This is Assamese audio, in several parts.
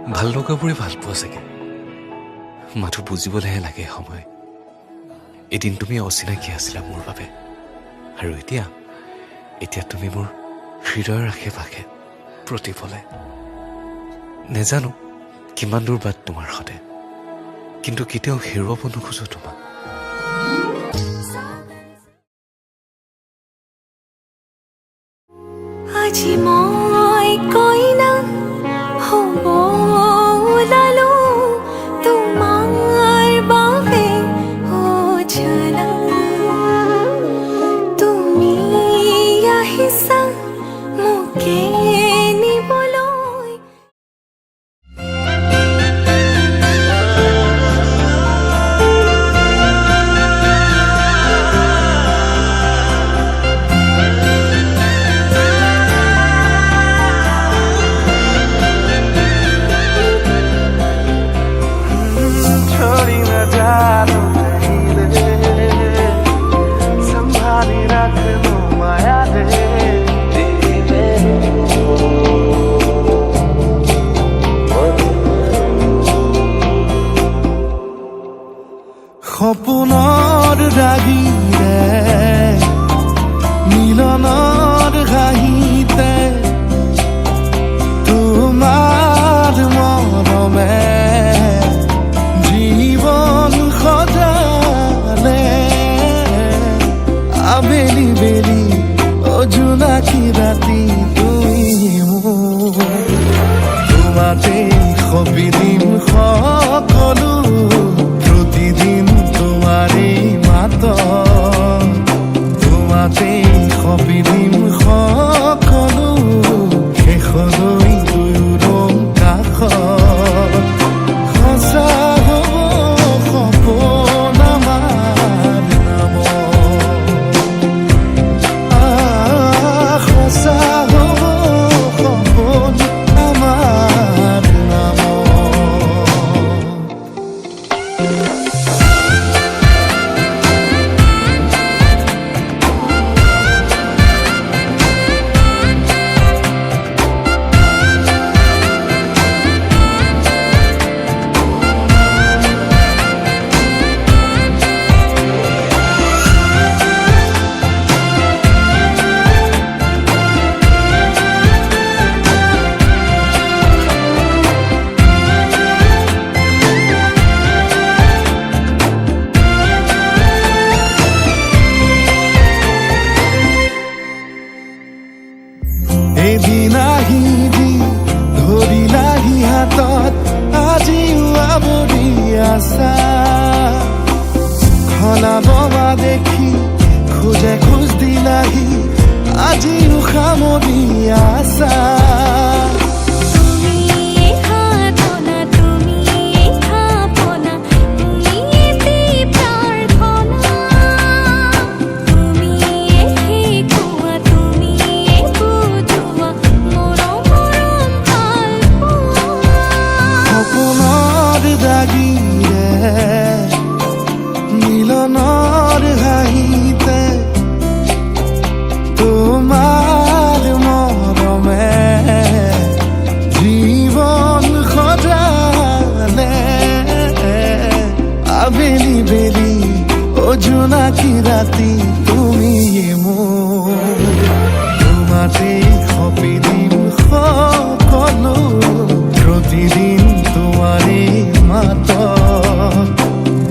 ভাল লগাবোৰে ভাল পোৱা চাগে মাথো বুজিবলৈহে লাগে সময় এদিন তুমি অচিনাকি আছিলা মোৰ বাবে আৰু এতিয়া তুমি মোৰ হৃদয়ৰ আশে পাশে প্ৰতিফলে নেজানো কিমান দূৰ বাট তোমাৰ সতে কিন্তু কেতিয়াও হেৰুৱাব নোখোজো তোমাক আজি মই কইনা হ'ব ওলালো তোমাৰ বাবে জানা তুমি আহিছা মোকে নিবলৈ সপোনৰ ৰাগিৰে মিলনৰ হাঁহিতে তোমাৰ মৰমে জীৱন সজালে আবেলি বেলি অজোনাকি ৰাতি তুমি মোৰ তোমাতে সপি দিম সকলো প্ৰতিদিন তোমাৰে মাত তোমাতে সপি দিম সকলো শেষলৈ দুয়োৰং কাষত সঁচা হ'ব সপোন আমাৰ নামত সঁচা হ'ব সপোন আমাৰ নামত এদিন আহিবি ধৰিলাহি হাতত আজিও আৱৰি আছা খলাব দেখি খোজে খোজ দিলাহি আজিও সামৰি আছা মিলনৰ হাঁহিতে তোমাৰ মৰমে জীৱন সজালে আবেলি বেলি অজোনাকি ৰাতি তুমি মোৰ তোমাতে সপি দিম সকলো প্ৰতিদিন তোমাৰে মাত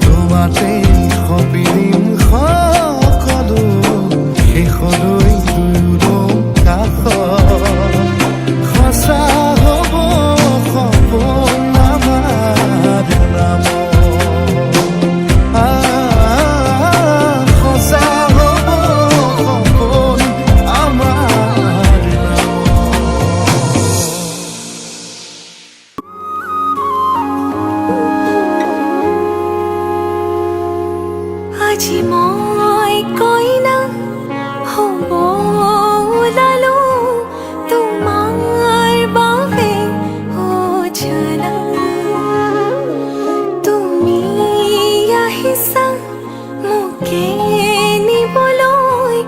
তোমাতে সপি দিম সকলো শেষলৈ দুয়োৰং কাষত সঁচা হ'ব সপোন আমাৰ নামত সঁচা হ'ব সপোন আমাৰ আজি মই কইনা হ'ব ওলালো তোমাৰ বাবে জানা তুমি আহিছা মোকে নিবলৈ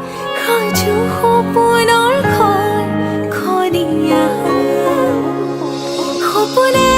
সাজু সপোনৰ ঘৰ খৰিয়া সপোনে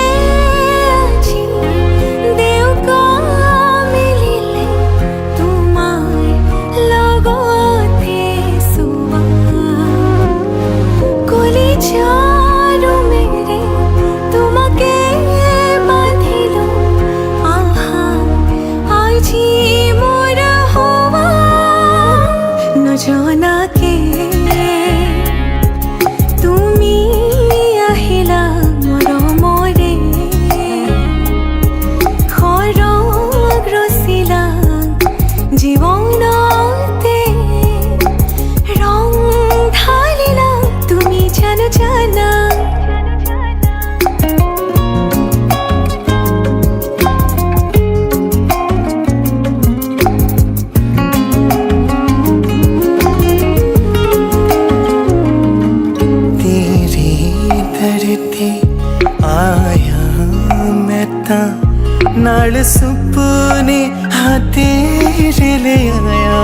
बीता नाल सुपने हाँ तेरे ले आया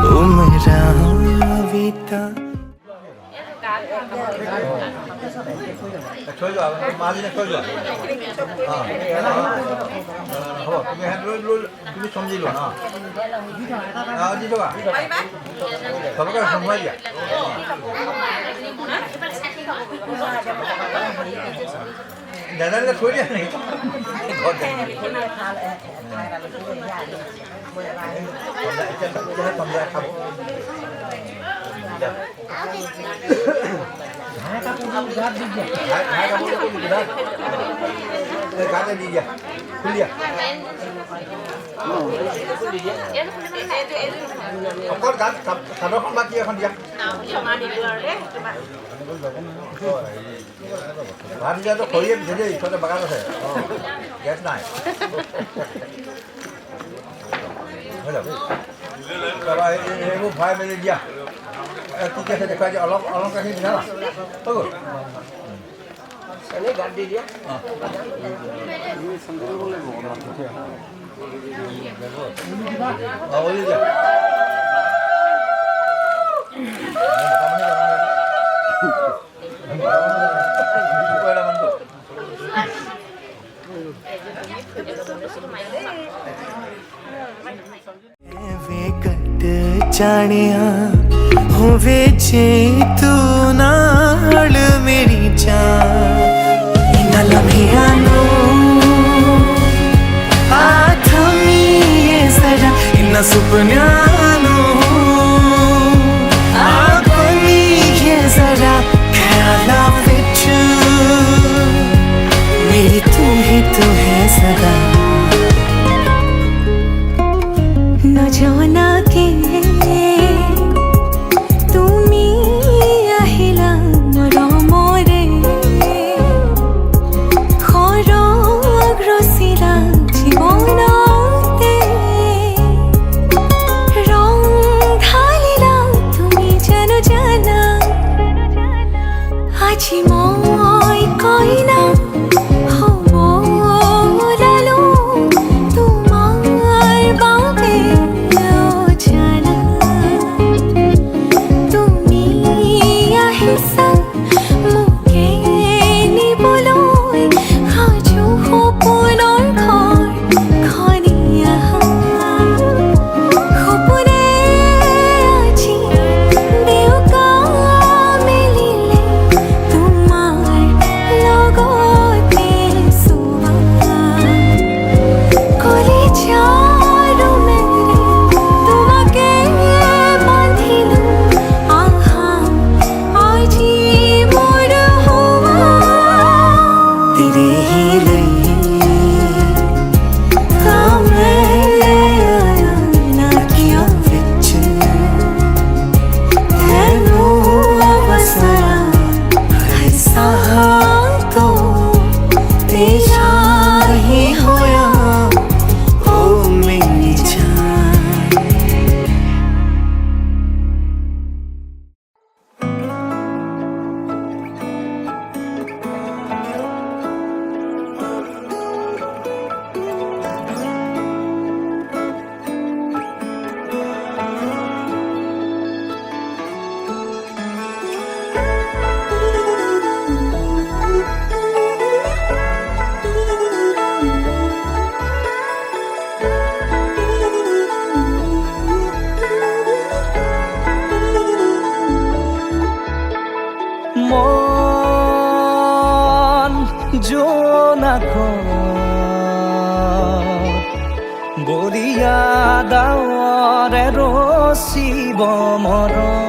ओ मेरा बीता থৈ যোৱা মালিনে থৈ যোৱা হ'ব তুমি হেড লৈ তুমি চমজি লোৱা দি দেবা চবকে সময় দিয়া দাদালে থৈ দিয়া নেকি খাব गाते दीजिए खुलिए अगर गात सादर খন बाकी এখন দিয়া ভাত দিয়া তো খৰিয়ে দিলে ইফালে বাগান আছে গেছ নাই হেল্ল' বাবা এইবোৰ ভৰাই মেলি দিয়া ঠিক আছে দেখুৱাই দিয়া অলপ কাঢ়ি দিয়া না হৈ গ'ল এনে গাত দি দিয়া ওলি দিয়া जानिया होवे जे तू नाल मेरी जान इना लम्हियां नो आथमी ये जरा इना सुपन्यां नो आखमी ये जरा ख्याला विच मेरी तू है सदा न जाना के বরিয়া দাওয়ারে রসিব মরম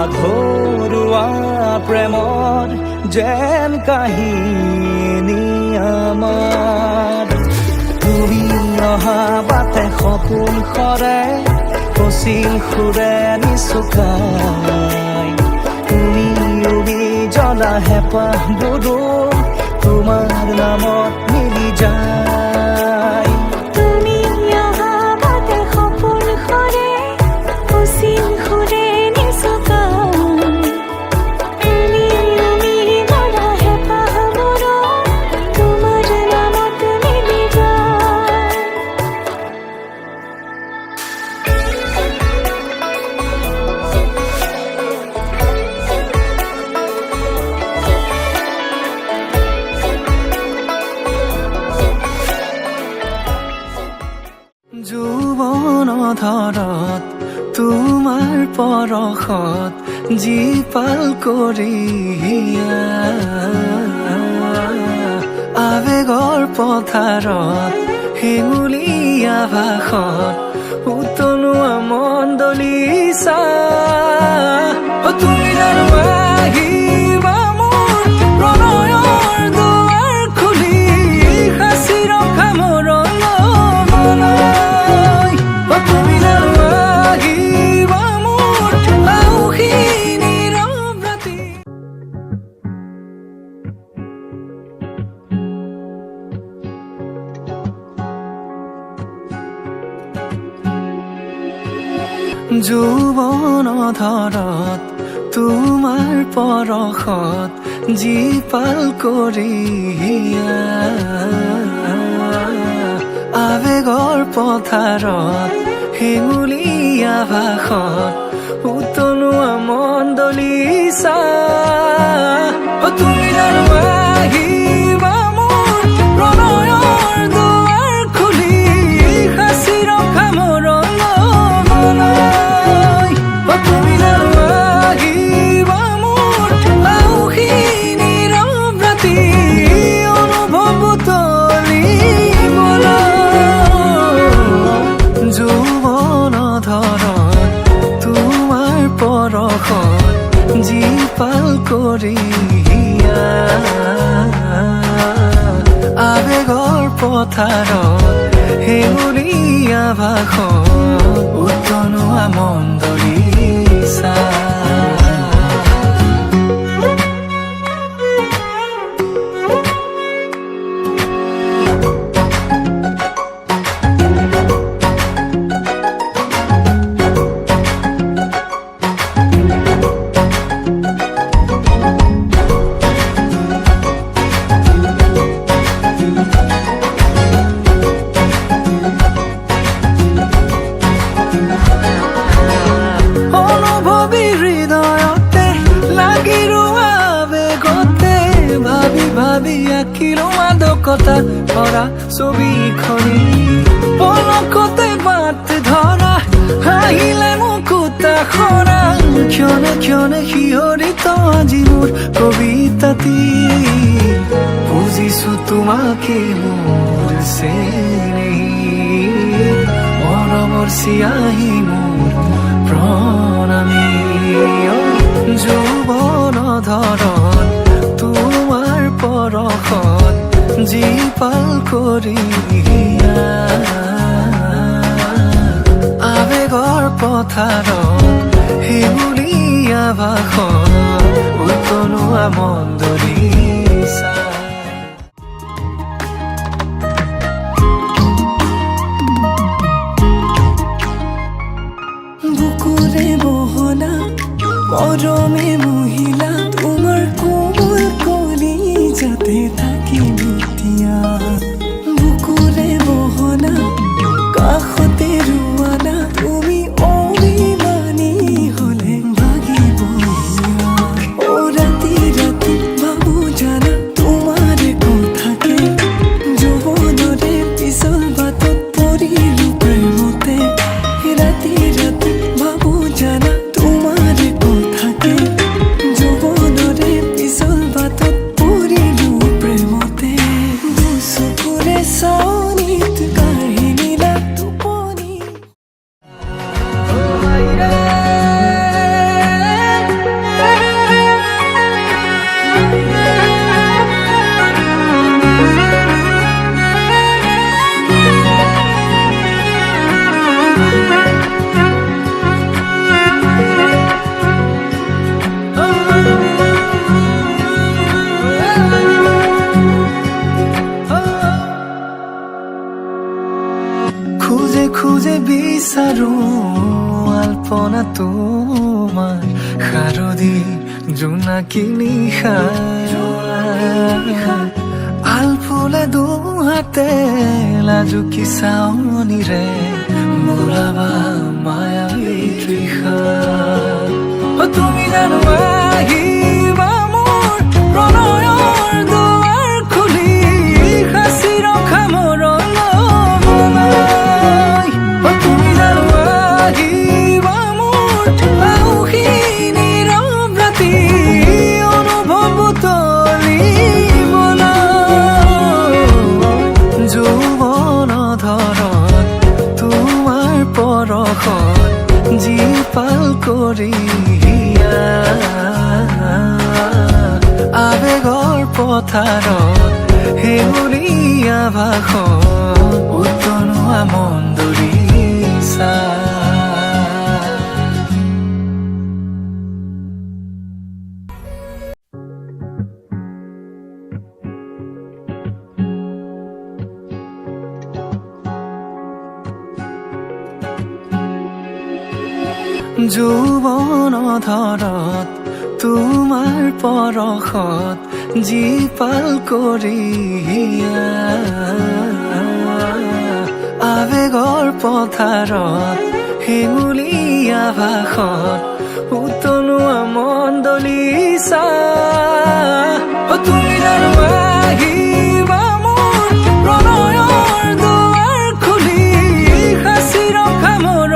আধৰুৱা প্ৰেমৰ যেন কাহিনী আমাৰ তুমি অহা বাটে সপোন সৰে পচিল সুৰে নিচুকাই তুমি জ্বলা হেঁপাহ বোৰো তোমাৰ নামত মিলি যায় তুমি অহা বাটে সপোন সৰে পচিল সুৰে নিচুকাই তুমি জ্বলা হেঁপাহবোৰ তোমাৰ নামত মিলি যায় যৌৱন ধৰত তোমাৰ পৰশত জীপাল কৰি আৱেগৰ পথাৰত হেঙুলীয়া ভাষত উতলোৱা মণ্ডলীচা তুমি জানো আহিবা মোৰ প্ৰণয়ৰ দুৱাৰ খুলি সাঁচি ৰখা মোৰ মনলৈ তুমি জানো আহিবা মোৰ আউসী নীৰৱ ৰাতি যৌৱন ধৰত তোমাৰ পৰশত জীপাল কৰি আৱেগৰ পথাৰত হেঙুলীয়া ভাষত উতলোৱা মণ্ডলীচা তুমি জানো আহিবা মোৰ প্ৰণয়ৰ দুৱাৰ খুলি সাঁচি ৰখা মোৰ মনলৈ তুমি জানো আহিবা মোৰ আউসী নীৰৱ ৰাতি অনুভৱ তলিবলৈ যৌৱন ধৰত তোমাৰ পৰশত জীপাল কৰি আৱেগৰ পথাৰত হেঙুলীয়া ভাষত উতলোৱা মণ্ডলীচা অনুভৱী হৃদয়তে লাগি ৰোৱা বেগতে ভাবি ভাবি আঁকিলো মাদকতা ভৰা ছবিখনি পলকতে বাট ধৰা হাঁহিলে মুকুতা সৰা ক্ষণে ক্ষণে শিহৰিত আজি মোৰ কবিতাটি বুজিছো তোমাকে মোৰ চেনেহী মৰমৰ চিয়াহী মোৰ প্ৰণামী যৌৱন ধৰত তোমাৰ পৰশত জীপাল কৰি আৱেগৰ পথাৰত হেঙুলীয়া ভাষত উতলোৱা মণ্ডলীচা বুকুৰে বহনা মৰমে মহিলা তোমাৰ কোমল কলি যাতে থাকি এতিয়া বুকুৰে বহনা কাষতে ৰোৱানা তুমি অভিমানী হলে ভাগিব অ ৰাতি ৰাতি ভাবো খুঁজে বিচাৰো আলপনা তোমাৰ শাৰদী জোনাকী নিশা আলফুলে দুহাতে লাজুকী চাৱনিৰে বোলাবা মায়াবী তৃষা তুমি জানো আহিবা মোৰ প্ৰণয়ৰ দুৱাৰ খুলি সাঁচি ৰখা মোৰ লবলৈ তুমি জানো আহিবা মোৰ আউসী নীৰৱ ৰাতি অনুভৱ তুলিবলৈ যৌৱন ধৰত তোমাৰ পৰশত জীপাল কৰি আবেগৰ পথাৰত হেঙুলীয়া ভাষত উতলোৱা মন্দৰিছা যৌৱন ধৰত তোমাৰ পৰশত জীপাল কৰি আবেগৰ পথাৰত হেঙুলীয়া ভাষত উতলোৱা মন্দলিচা তুমি জানো আহিবা মোৰ প্ৰণয়ৰ দুৱাৰ খুলি সাঁচি ৰখা মোৰ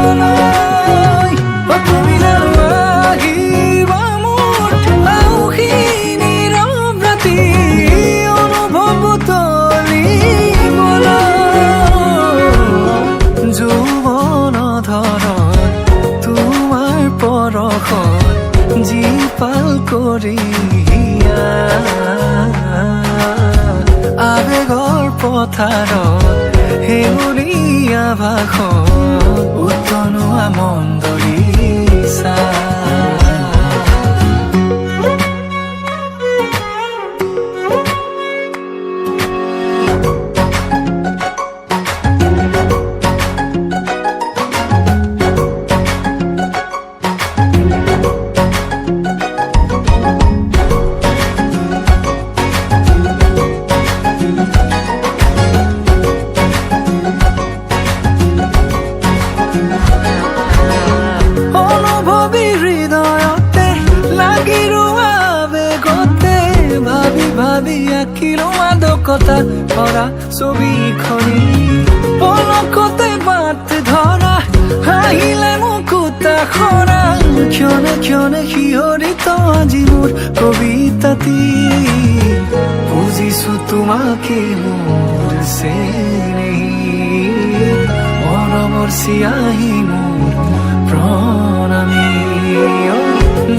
লবলৈ তুমি জানো আহিবা মোৰ আউসী নীৰৱ ৰাতি অনুভৱ তুলিবলৈ যৌৱন ধৰত তোমাৰ পৰশত জীপাল কৰি আবেগৰ পথাৰত হেঙুলীয়া ভাষত উতলোৱা মন্দৰিছা অনুভৱী হৃদয়তে লাগি ৰোৱা বেগতে ভাবি ভাবি আঁকিলো মাদকতা ভৰা ছবিখনি পলকতে বাট ধৰা হাঁহিলে মুকুতা খৰা ক্ষণে ক্ষণে শিহৰিত আজি মোৰ কবিতাটি বুজিছো তোমাকে মোৰ চেনেহী মৰমৰ চিয়াহী মোৰ প্ৰণামী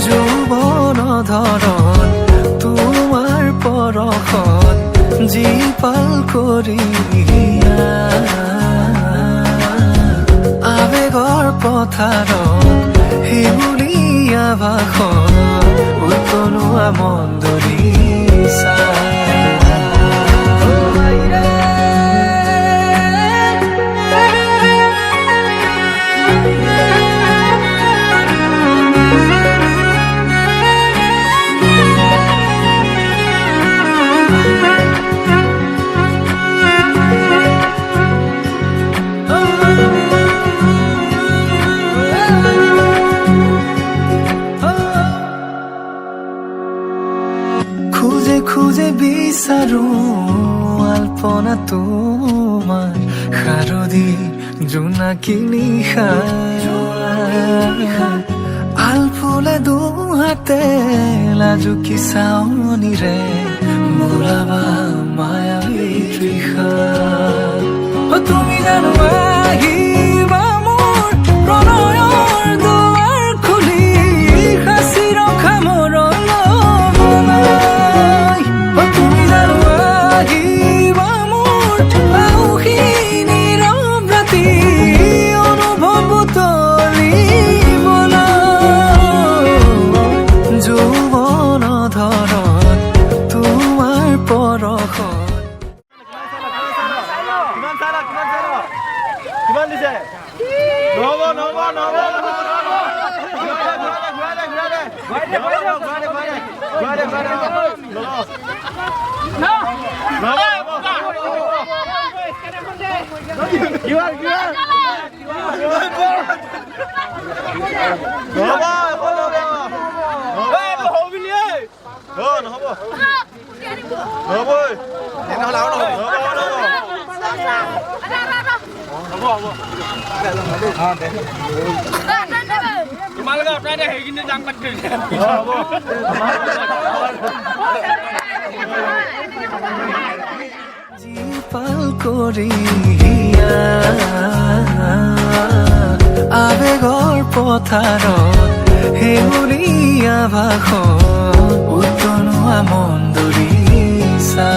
যৌৱন ধৰত তোমাৰ পৰশত জীপাল কৰি আবেগৰ পথাৰত হেঙুলীয়া ভাষত উতলোৱা মন্দৰিছা খুঁজে খুঁজে বিচাৰো আলপনা তোমাৰ শাৰদী জোনাকী নিশা আলফুলে দুহাতে লাজুকী চাৱনিৰে বোলাবা মায়াবী তৃষা তুমি জানো আহিবা মোৰ প্ৰণয়ৰ দুৱাৰ খুলি সাঁচি ৰখা মোৰ লবলৈ তুমি জানো আহিবা মোৰ আউসী নীৰৱ ৰাতি অনুভৱ তুলিবলৈ যৌৱন ধৰত তোমাৰ পৰশত পাল কৰি আবেগৰ পথাৰত হেউলীয়া ভাষণ উতনোৱা মন্দুৰিছা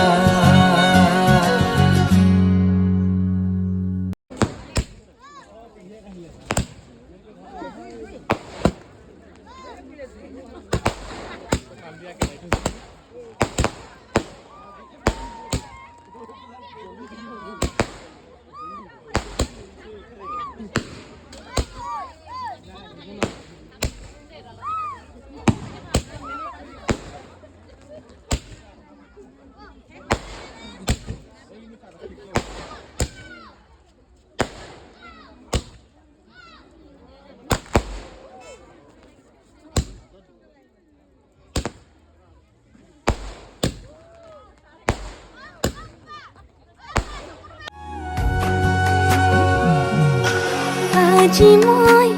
আজি মই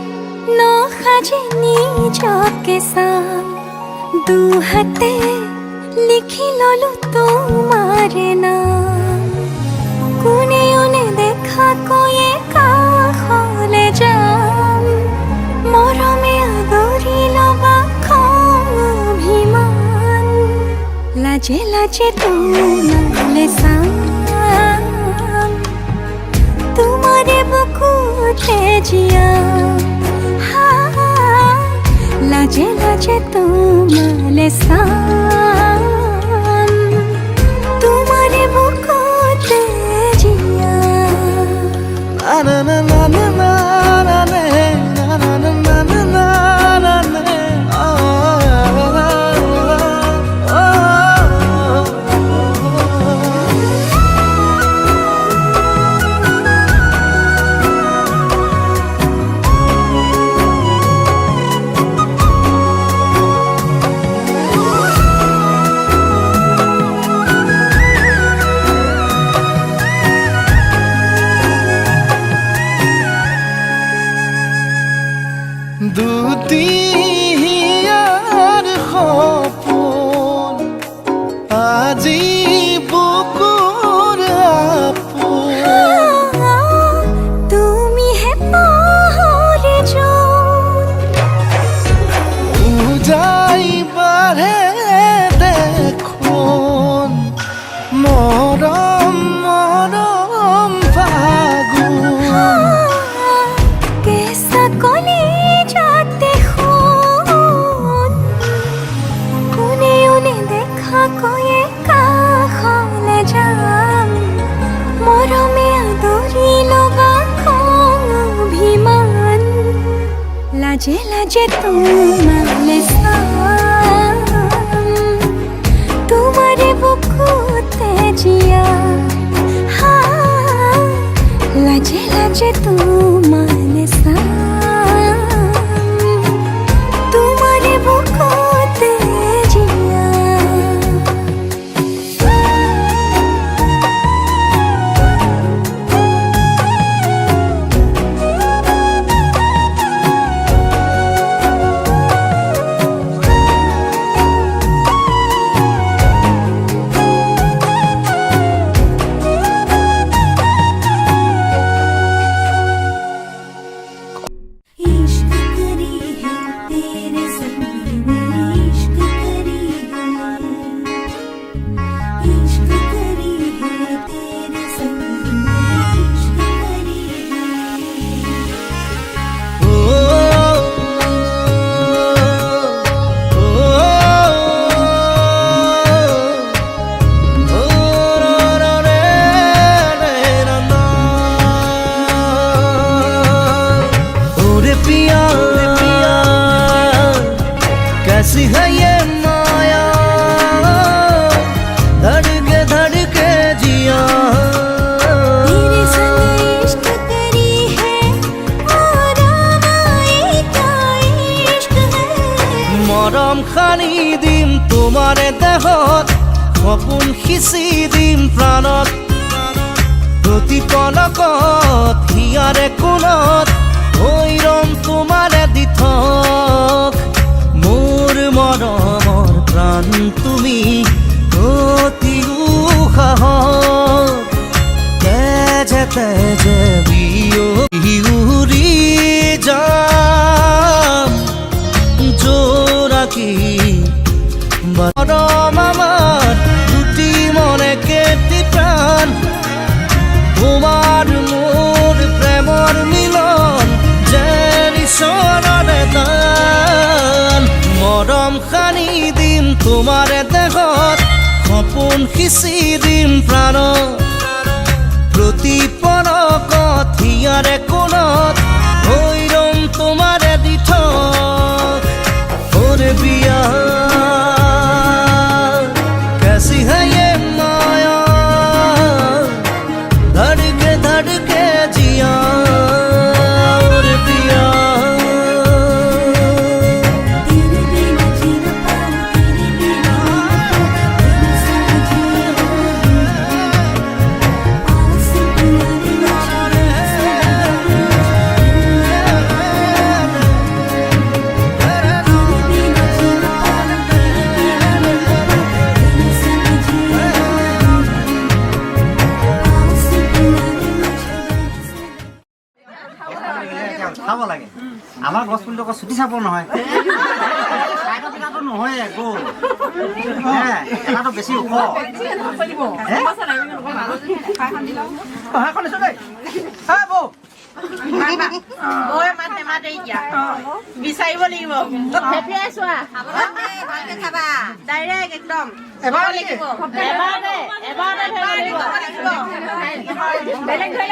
নসাজে নিজকে চাম দুহাতে লিখি ললো তোমাৰ নাম কোনেও নেদেখাকৈয়ে কাষলে যাম মৰমে আদৰি ল'বা খং অভিমান লাজে লাজে তোমালে চাম তোমারে বুকুতে জিয়া লাজে লাজে তোমালে সাম তোমারে বুকুতে জিয়া না না না না না না না না না না না না না দুটিয়াৰ সপোন আজি বুকুৰ আপোন তুমি হে পাহৰি যোন উজাই বাঢ়ে দেখোন মৰম মৰম ফাগুন কেঁচা কলি যাতে শুন কোনেও নেদেখাকৈয়ে কাষলে যাম মৰমে আদৰি ল'বা খং অভিমান লাজে লাজে তোমালে চাম তোমাৰে বুকুতে জিয়া লাজে লাজে তোমালে চাম তোমাৰে বুকুতে জিয়া তোমাৰে দেহত সপোন সিঁচি দিম প্ৰাণত প্ৰতি পলকত হিয়াৰে কোণত হৈ ৰম তোমাৰে দিঠক মোৰ মৰমৰ প্ৰাণ তুমি অতি উশাহত তেজে তেজে বিয়ুৰি যাম জোৰাকি মৰম আমাৰ দুটি মনে কেটি প্ৰাণ তোমাৰ মোৰ প্ৰেমৰ মিলন যেন ঈশ্বৰৰে দান মৰম সানি দিম তোমাৰে দেহত সপোন সিঁচি দিম প্ৰাণত প্ৰতি পলকত হিয়াৰে কোণত হৈ ৰম তোমাৰে দিঠক ওৰে বিয়া कैसी है ये माया धड़के जिया और पिया तेरे बिना जी न पाऊं तेरे बिना तेरे साथ जिया पास तुम्हारे খাব লাগে আমাৰ গছ পুলিটো আকৌ ছুটি চাব নহয় এটাটো নহয় গ'ল এটাটো বেছি ওখ বিচাৰিব লাগিব হেপিয়াই চোৱা ভালকে খাবা ডাইৰেক্ট একদম এবাৰ লাগিব বেলেগ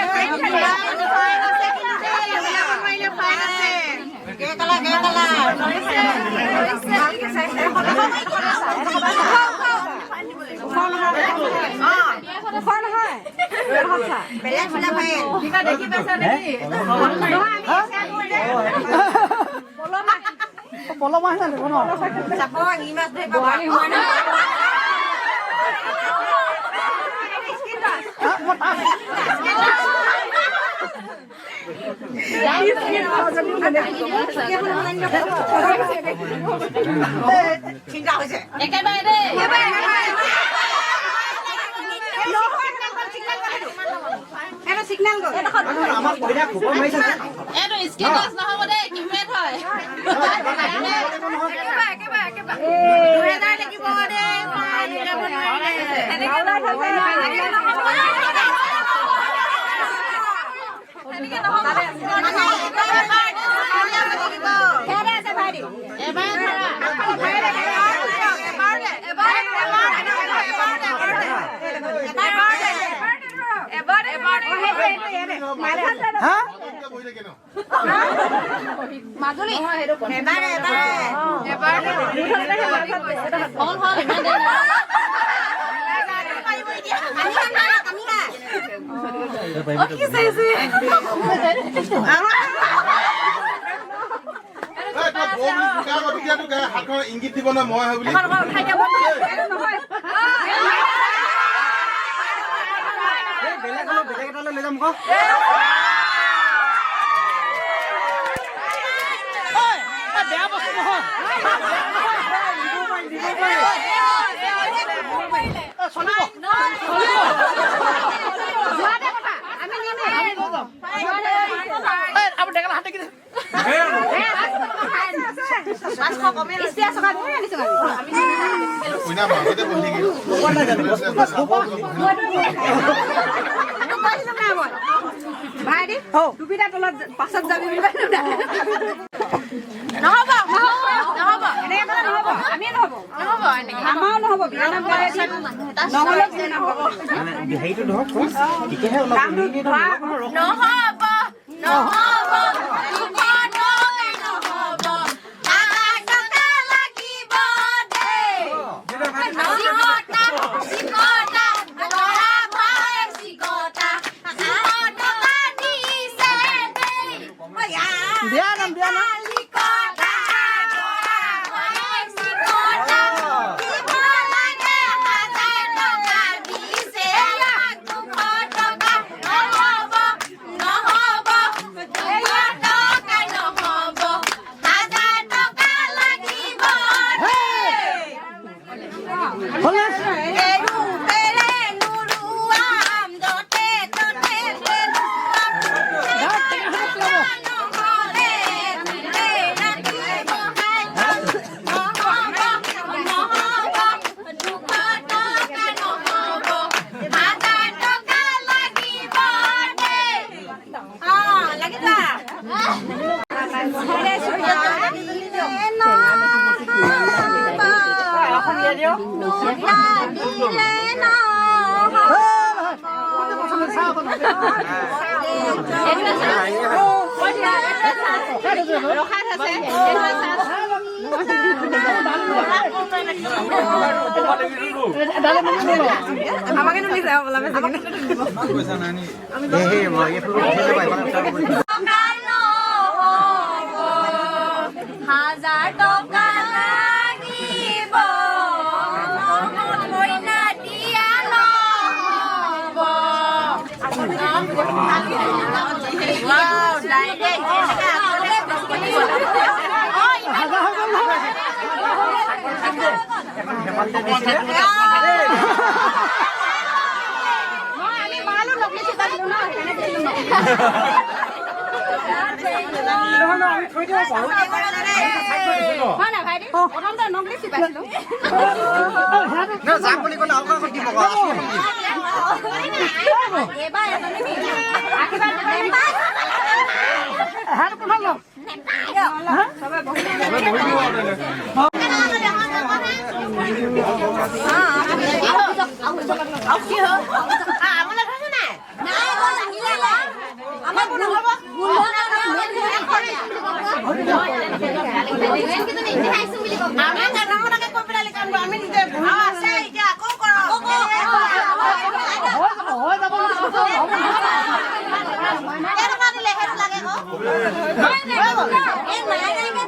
ইংগিত দিব না মই বুলি বেলেগ এটালৈ লৈ যাম আকৌ বেয়া বস্তু নহয় দুবিটা তলত পাছত যাবি বুলি নহব নহব এনেকে নহব আমি নহব নহব আমাৰো নহব বিয়া নাম নহলে বিয়া নহব হেৰিটো ধৰক তেতিয়াহে অলপ নহব নহব আমাকে নুনি যাও বলা হাজার টকা লাগিব মইনা দিয়া নহব আমি মালো নকলি চিন্তা দিলো না হয় না ভাইটি প্ৰথমতে নকলি চিপাইছিলো যাম বুলি ক'লে আৰু দিব এবাৰ এজনী চবে বহি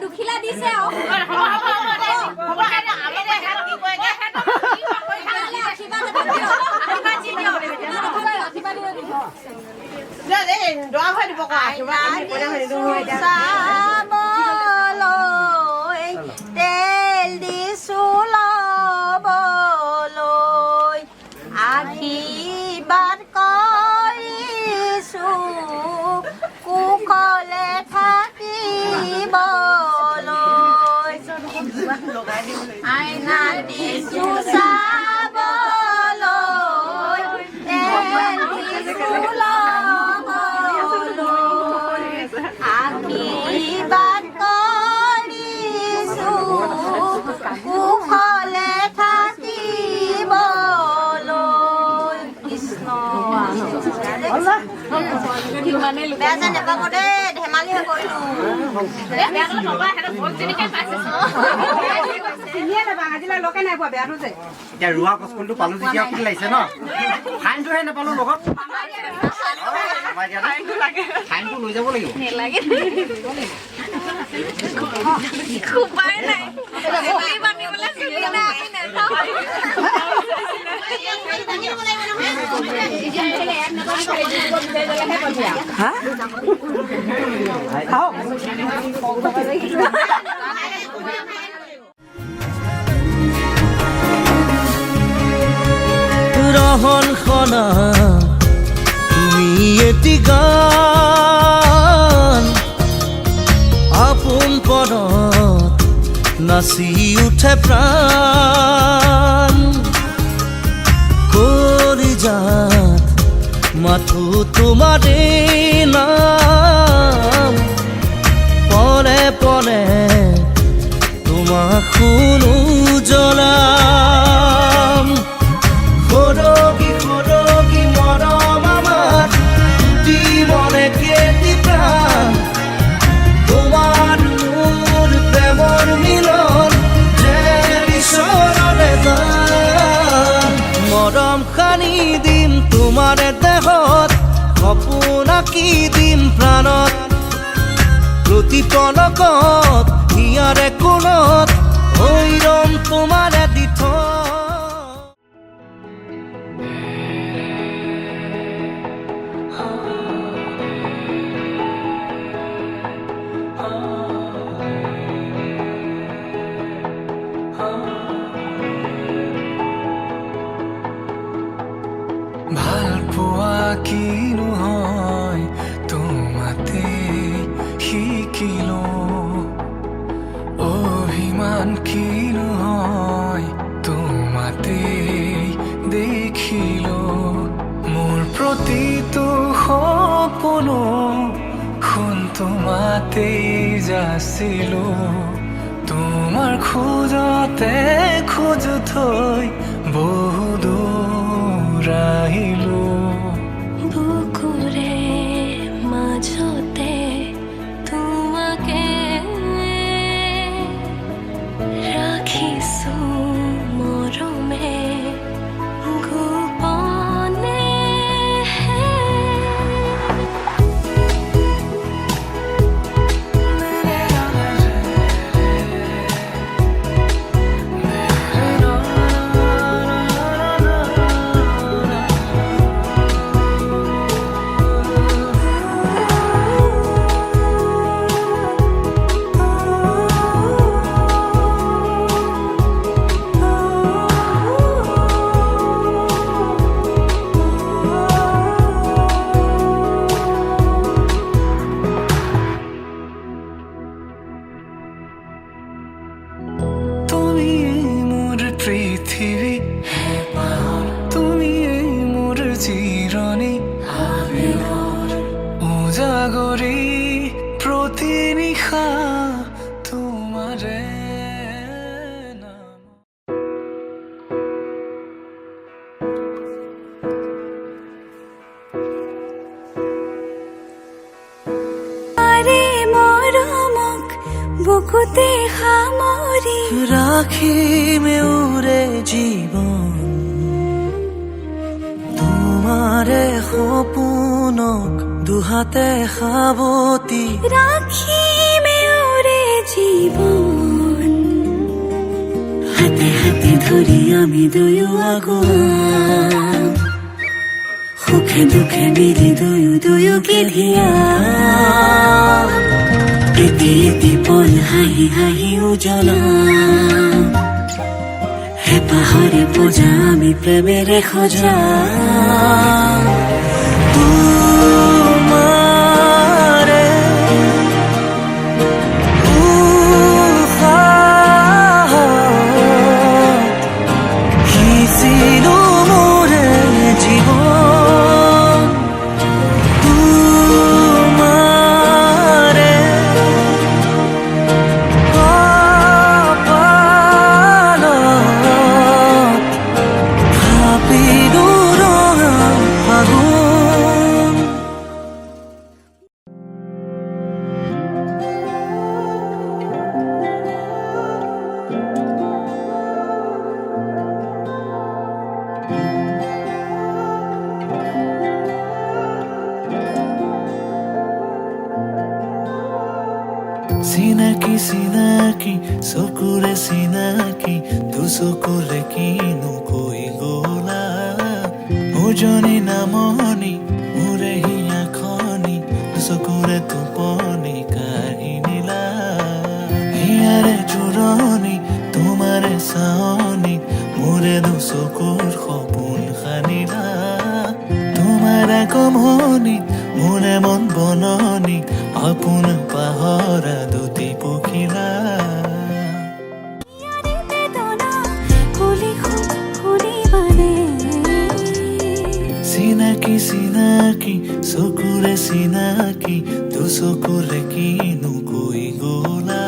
দুখিলা দিছে তেল দিছো লবলৈ আশীৰ্বাদ কৰিছো কুশলে থাকিবলৈ আইনা দিছো চাবলৈ তেল দিছো লবলৈ আশীৰ্বাদ কৰিছো কুশলে থাকিবলৈ কৃষ্ণ বেয়া যেন নেপাব দেই ধেমালিহে কৰিলো এতিয়া ৰোৱা গছপুলিটো পালো যেতিয়া কি লাগিছে ন ফাইনটোহে নাপালো লগত ফাইনটো লৈ যাব লাগিব ৰহন খনা তুমি এটি গান আপোন পদত নাচি উঠে প্ৰাণ কৰি যাত মাথো তোমাৰে নাম পৰে পৰে তোমাক শুনো জ্বলাম সৰগী সৰগী মৰম আমাৰ দুটি মনে কেতি প্ৰাণ তোমাৰ মোৰ প্ৰেমৰ মিলন যে বিচৰলে যাম মৰম খানি দিম তোমাৰে দেহত সপোন আঁকি দিম প্ৰাণত প্ৰতি পলকত হিয়াৰে কোণত হৈৰম তোমাৰে দি থ ভাল পোৱা কিনো হয় তোমাতে শিকিলো অভিমান কিনো হয় তোমাতে দেখিলো মোৰ প্ৰতিটো সপোনো শুন তোমাতেই যাচিলো তোমাৰ খোজতে খোজ থৈ বহু দূৰ আহিলো বুকু উজাগৰি প্ৰতি নিশা তোমাৰে নাম। আৰে মৰমক বুকুতে সামৰি ৰাখিমে উৰে জীৱন তোমাৰে সপোনক দুহাতে সাৱতি ৰাখিমে ওৰে জীৱন হাতে হাতে ধৰি আমি দুয়ো আগুৱা সুখে দুখে মিলি দুয়োকে ধিয়া এটি এটি পল হাঁহি হাঁহি উজ্বলা হেঁপাহৰে পূজা আমি প্ৰেমেৰে সজা তোমাৰে উশাহত সিঁচিলো মোৰে জীৱন তোমাৰে কপালত থাপিলো ৰঙা ফাগুন চিনাকি চিনাকি চকুৰে চিনাকি দুচকুৰে কিনো কৈ গলা উজনি নামনি মোৰে হিয়াখনি দুচকুৰে টোপনি কাঢ়ি নিলা হিয়াৰে জোৰণি তোমাৰে চাৱনি মোৰে দুচকুৰ সপোন সানিলা তোমাৰ আগমনি মোৰে মন বননি আপোন পাহৰা দুটি পখিলা ইয়াৰে বেদনা কলি শুনিবানে চিনাকি চিনাকি চকুৰে চিনাকি দুচকুৰে কিনো কৈ গলা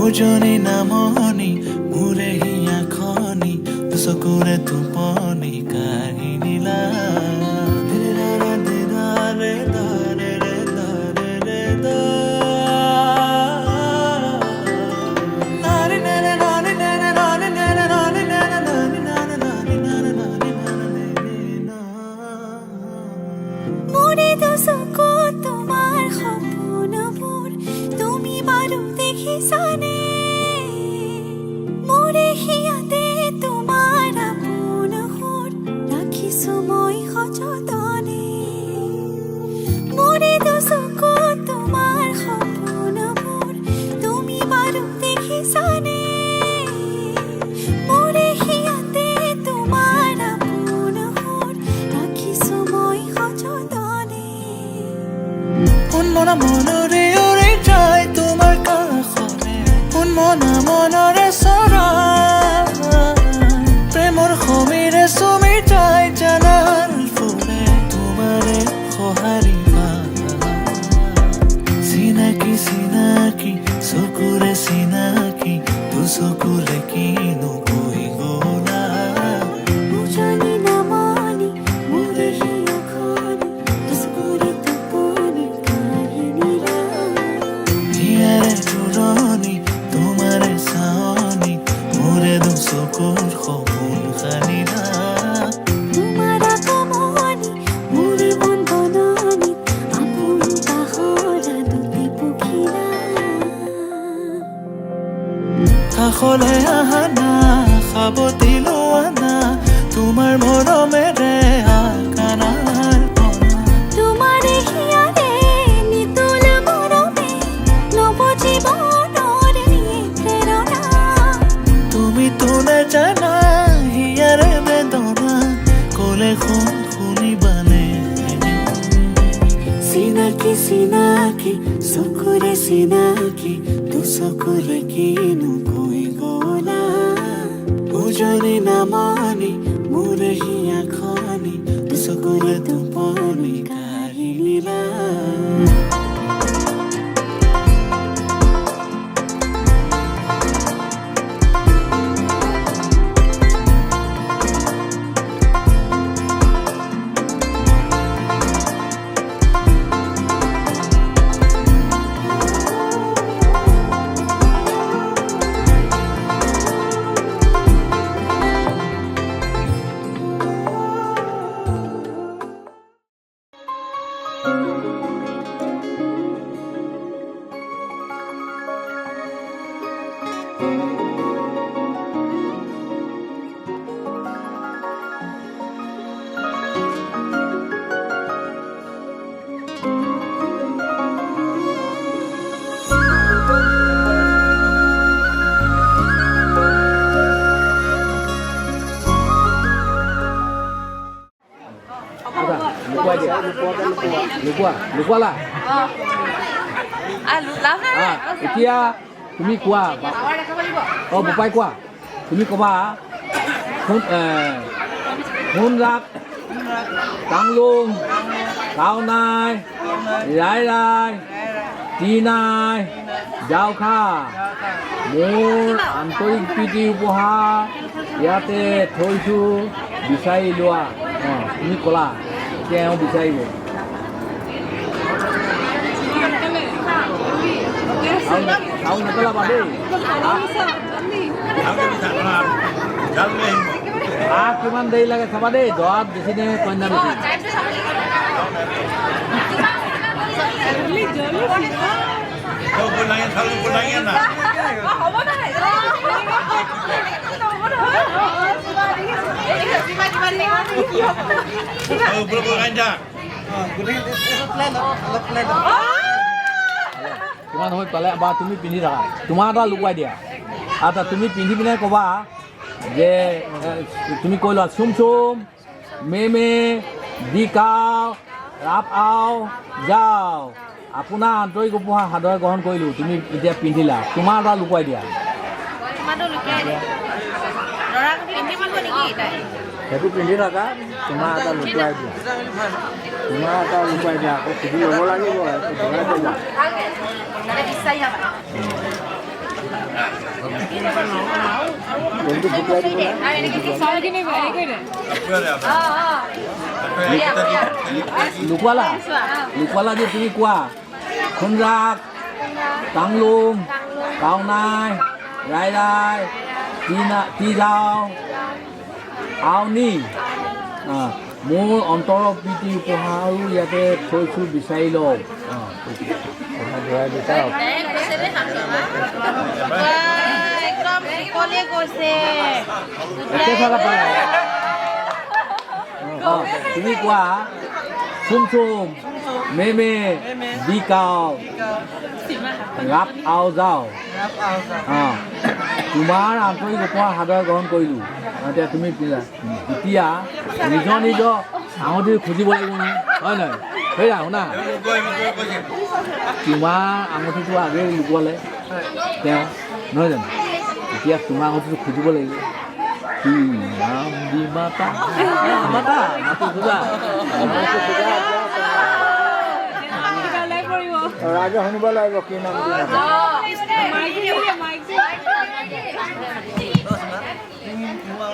উজনি নামনি মোৰে হিয়াখনি দুচকুৰে টোপনি কাঢ়ি নিলা মোৰে দুচকু তোমাৰ সপোনবোৰ তুমি বাৰু দেখিছানে মোৰে হিয়াতে তোমাৰ আপোন সুৰ ৰাখিছো মই সযতনে মোৰে দুচকু তোমাৰ সপোনবোৰ তুমি বাৰু দেখিছানে মোৰে হিয়াতে তোমাৰ আপোন সুৰ ৰাখিছো মই সযতনে মনা মনৰে উৰি যায় তোমাৰ কাষৰে মনা মনৰে চৰা প্ৰেমৰ সমীৰে চুমি যায় জানাল ফুলে তোমাৰে সঁহাৰি চিনাকি চিনাকি চকুৰে চিনাকি দুচকুৰে কিনো কৈ গলা উজনি নামনি মোৰে হিয়াখনি দুচকুৰে টোপনি কাঢ়ি নিলা হিয়াৰে জোৰণি তোমাৰে চাৱনি মোৰে দুচকুৰ সপোন সানিলা তোমাৰ আগমনি মোৰে মন বননি আপোন পাহৰা দুটি পখিলা কাষলে আহানা সাৱটি লোৱানা তোমাৰ মৰমেৰে আকানাৰ পৰা তোমাৰে হিয়াৰে নিতুল মৰমে নৱ জীৱনৰ প্ৰেৰণা তুমি তো নেজানা হিয়াৰে বেদনা কলে শুনিবানে চিনাকি চিনাকি চকুৰে চিনাকি দুচকুৰে কিনো কৈ গলা উজনি নামনি মোৰে হিয়াখনি দুচকুৰে টোপনি কাঢ়ি নিলা লুকুৱালা এতিয়া তুমি কোৱা বোপাই কোৱা তুমি ক'বা সোণ ৰাগ কাংলুং কাউনাই ৰাই ৰাই টি নাই যাওখা মোৰ আন্তৰিক প্ৰীতি উপহাৰ ইয়াতে থৈছোঁ বিচাৰি লোৱা তুমি ক'লা এতিয়া এওঁ বিচাৰিব চাউল নেপেলাবা দেই কিমান দেৰি লাগে চাবা দেই দৰাত বেছি নে কন্যা বেছি কিমান সময় পালে বা তুমি পিন্ধি থাকা তোমাৰ এটা লুকুৱাই দিয়া আচ্ছা তুমি পিন্ধি পিনে ক'বা যে তুমি কৈ লোৱা চুম চুম মে মে দি কাও ৰাপ আও যাও আপোনাৰ আন্তৰিক উপহাৰ সাদৰে গ্ৰহণ কৰিলোঁ তুমি এতিয়া পিন্ধিলা তোমাৰ এটা লুকুৱাই দিয়া সেইটো পিন্ধি থাকা তোমাৰ এটা লুকুৱাই দিয়া আকৌ সুধি ল'ব লাগিব লুকুৱালা যে তুমি কোৱা সোণ ৰাগ কাংলুং কাউনাই ৰাই ৰাই টি যাও আউনি মোৰ অন্তৰৰ প্ৰীতি উপহাৰো ইয়াতে থৈছোঁ বিচাৰি লওক বিচাৰক তুমি কোৱা চুম চুম মে মে দি কাও ৰাপ আও যাও তোমাৰ আন্তৰিক উপহাৰ সাদৰে গ্ৰহণ কৰিলোঁ এতিয়া তুমি এতিয়া নিজৰ নিজৰ আঙুঠি খুজিব লাগিব নহয় হয় নহয় সেই শুনা তোমাৰ আঙুঠিটো আগেই লুকুৱালে তেওঁ নহয় জানো এতিয়া তোমাৰ আঙুঠিটো খুজিব লাগিব কি নাম দি মাতা মাতা মাতি খোজা ৰাইজে শুনিব লাগিব কি নাম দি মাতা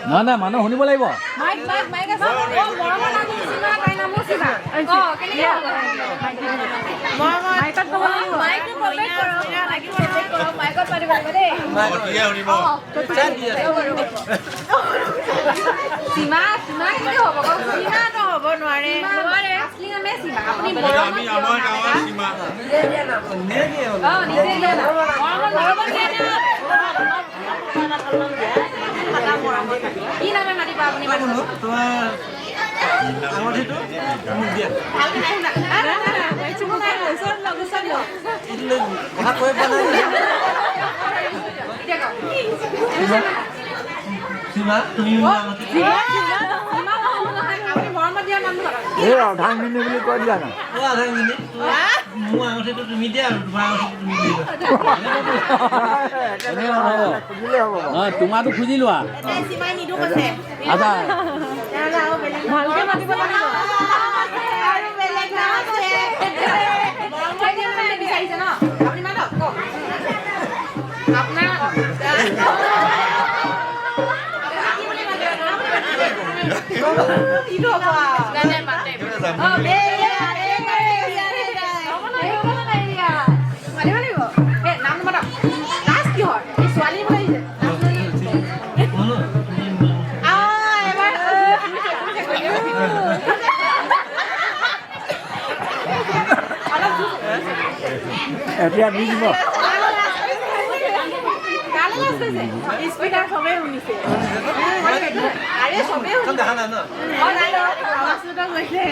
নহয় নহয় মানুহ শুনিব লাগিব কি নামে মাতিবা আপুনি অৰ্ধাংগিনী বুলি কৈ দিয়া না তোমাৰতো খুজি লোৱা আচ্ছা ভালকে মাতিব বিচাৰিছে ন আপুনি মাতক কওক আপোনাৰ এতিয়া দি দিব স্পিকাৰ চবেই শুনিছে আৰে চবেই দেখা নাই ন আৱাজটো গৈছে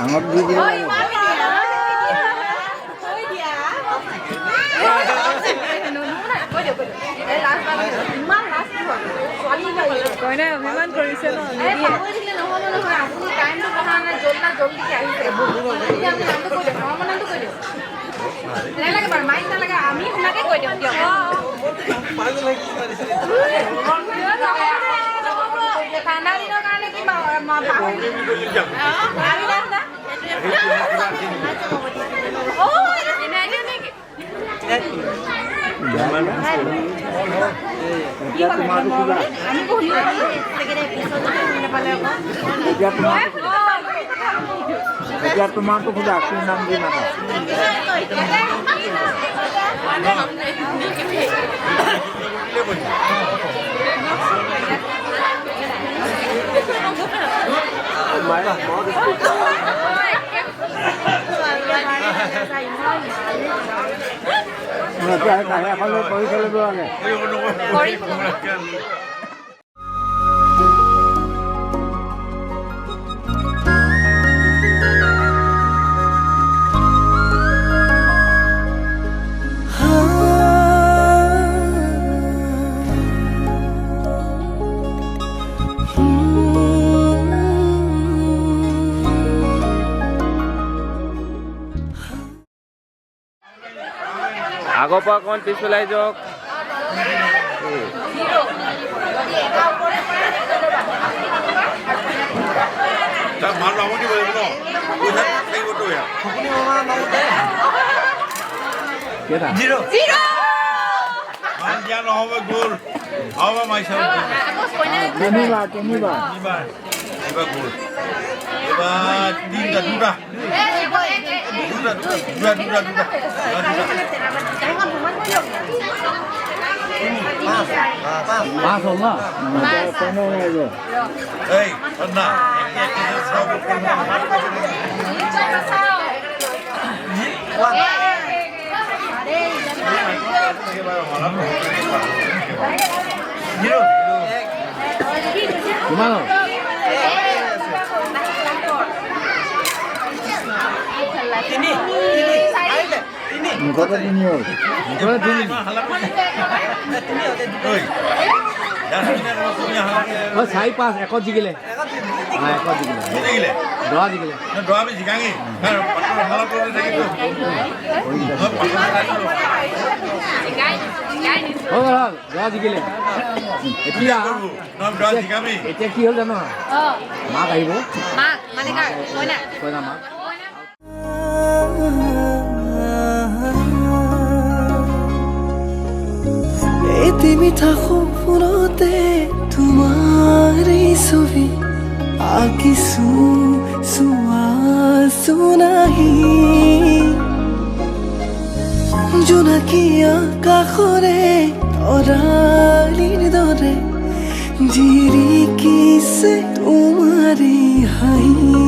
আঙত দি দিব লাগে কইনাই অভিমান কৰিছে ন আমি শুনাকে কৈ দিওঁ দিয়ক ঠাণ্ডা দিনৰ কাৰণে কি এতিয়া তোমাৰটো খোজা এতিয়া তোমাৰটো খোজা কি নাম দি মাতা এখনলৈ কৰি চলিব লাগে আগৰ পৰা অকণ পিছ পেলাই যাওক ভাল নহ'ব ন পইচা থাকিবতো ইয়াত ভাল দিয়া নহ'ব গ'ল হ'ব মাইছা কেনিবা এইবাৰ গ'ল এবার তিনটা দুটা পাঁচ হ'ল ন এই না কিমান হ'ল মুখতে তিনি হ'ল চাৰি পাঁচ একত জিকিলে একত জিকিলে দৰা জিকিলে দৰা আমি জিকাঙি হ'ল দৰা জিকিলে এতিয়া এতিয়া কি হ'ল জানো মাক আহিব কইনা মাক এটি মিঠা সপোনতে তোমাৰ এই ছবি আঁকিছো চোৱাছো নাহি জোনাকী আকাশৰে তৰালিৰ দৰে জিৰিকিছে তোমাৰে হাঁহি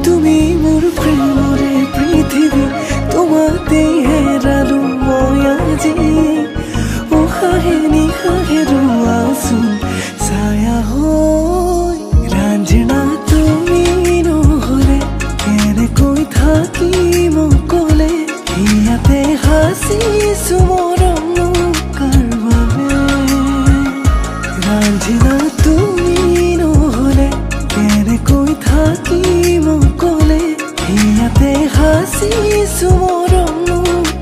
তুমি মোৰ প্ৰেমৰে পৃথিৱী তোমাতে হেৰালো মই আজি উশাহে নিশাহে ৰোৱাচোন ছায়া হৈ ৰাঞ্জনা তুমি নহ'লে কেনেকৈ থাকিম অকলে ইয়াতে সাঁচিছো মৰম কাৰ বাবে ৰাঞ্জনা তুমি নহ'লে কেনেকৈ থাকিম অকলে ইয়াতে সাঁচিছো মৰম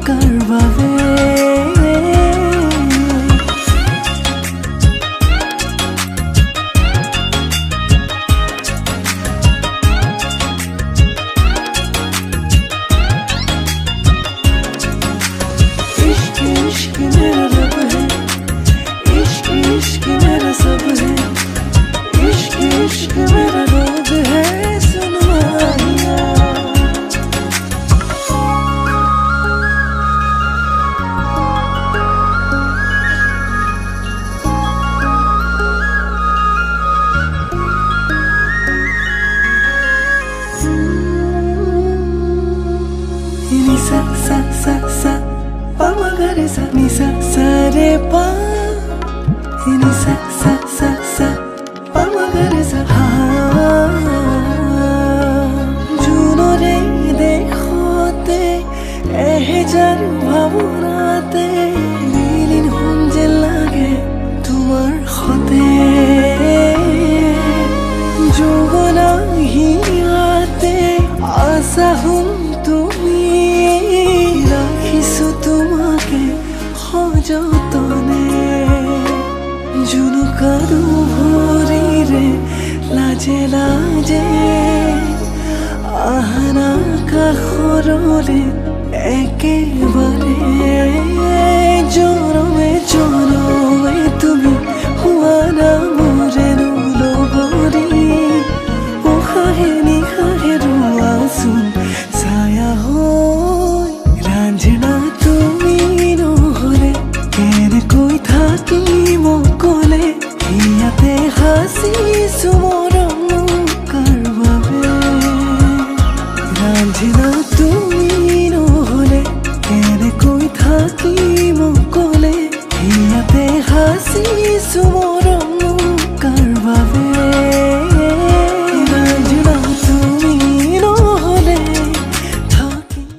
কাৰ বাবে रे पा नी सा सा सा सा पा मा गा रे सा जुनरे देखते एहेजार भावनाते लीन हूँ जे लागे तुम्हार हते যৌবনা হিয়াতে আশা হুম তুমি রাখিছো তোমাকে সযতনে জুনুকাৰু ভৰিৰে লাজে লাজে আহানা কাষৰলে একেবাৰে জনমে জনমে তুমি হোৱা না মোৰে লগৰী উশাহে নিশাহে ৰোৱাচোন ছায়া হৈ ৰাঞ্জনা তুমি নহ'লে কেনেকৈ থাকিম অকলে ইয়াতে সাঁচিছো মৰম কাৰ বাবে ৰাঞ্জনা তুমি নহ'লে কেনেকৈ থাকিম অকলে ইয়াতে সাঁচিছো মৰম কাৰ বাবে ৰাঞ্জনা তুমি নহ'লে থাকিম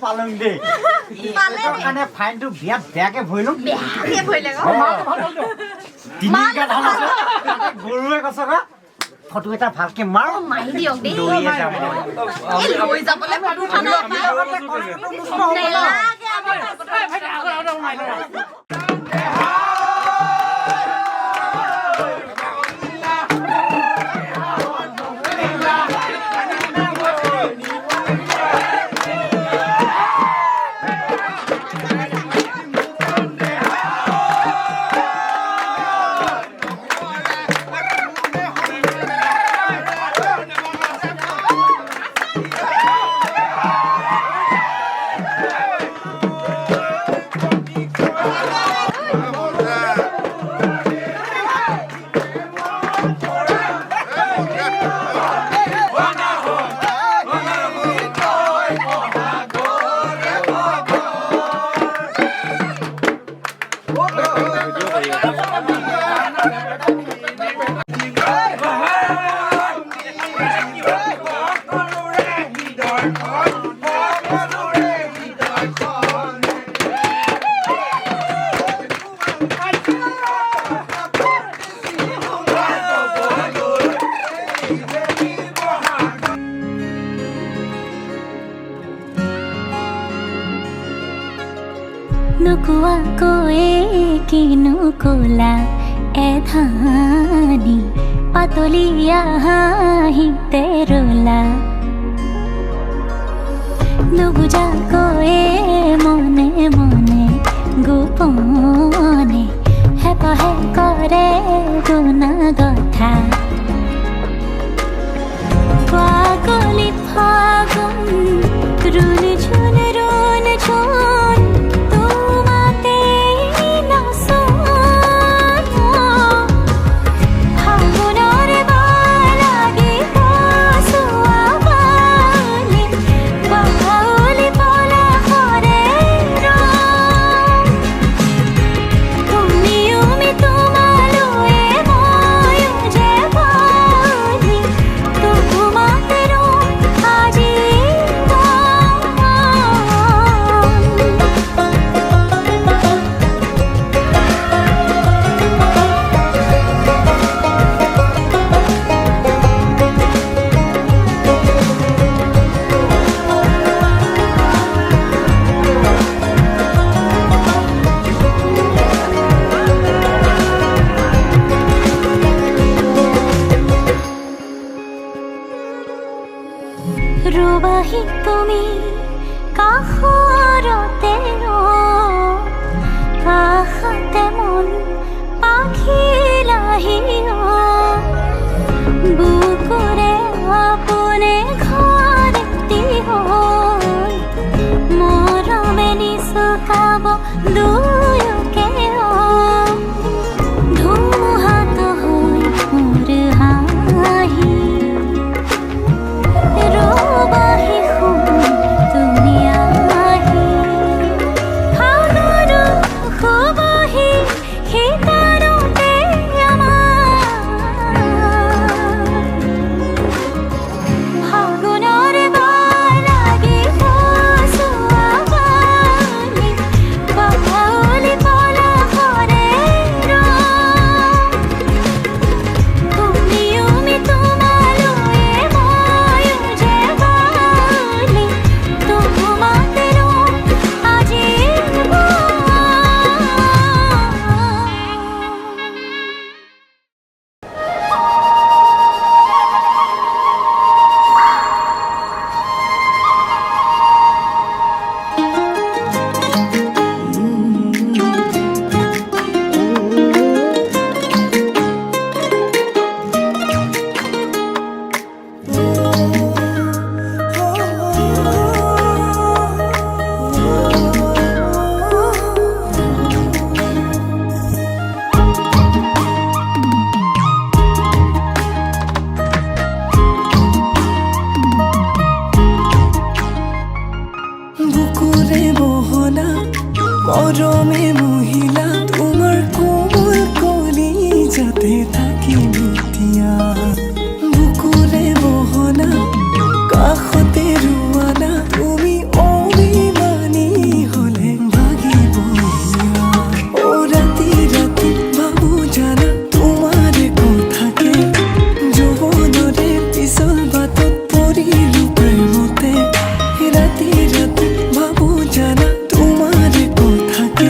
পালং দে কাৰণে ফাইনটো বিয়াত বেয়াকে ভৰিলো গৰুৱে কৈছ ফটো এটা ভালকে মাৰ মাৰি দিয়ক দেই দৌৰিয়ে যাম লৈ যাবলৈ ফটো উঠাব নোকোৱাকৈয়ে কিনো ক'লা এধানি পাতলীয়া হাঁহিতে ৰলা নুবুজাকৈয়ে মনে মনে গোপনে হেঁপাহে কৰে গুণা কথা পাগলি ফাগুন ৰুণ ঝুন তোমাতে নাচোন ফাগুনৰ বালাগি কচুৱা বালি বাউলি পলাশৰে ৰং তুমি তোমালৈ ময়ো যে কাষৰতে কাষতে মন পাখি লাহিও বুকুৰে আপোনে ঘৰটি হৈ মৰমে নিচুকাব দুয়োকে ধুমুহাত হৈ মোৰ হাঁহি ৰবাহি তুমি আহি ফাগুন শুবহি শীতলতে আমাৰ ফাগুনৰ লাগি চোৱাবালি বাউলি পলাশৰে তুমিও তোমালৈ ময়ো যে বালি তোমাতে আজি বুকুৰে বহনা মৰমে মহিলা তোমাৰ কোমল কলি যাতে থাকিম এতিয়া বুকুৰে বহনা কাষতে ৰুৱানা তুমি অভিমানী হলে ভাগিব অ ৰাতি ৰাতি ভাবো জানা তোমাৰ কথাকে যৌৱনৰে পিছল বাটত পৰিলো প্ৰেমতে ৰাতি ৰাতি ভাবো জানা তোমাৰ কথাকে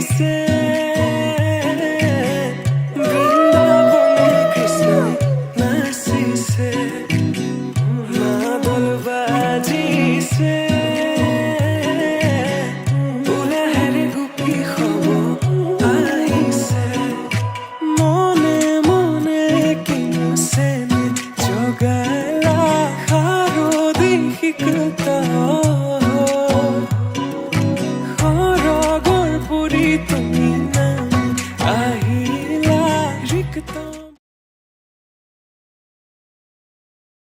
से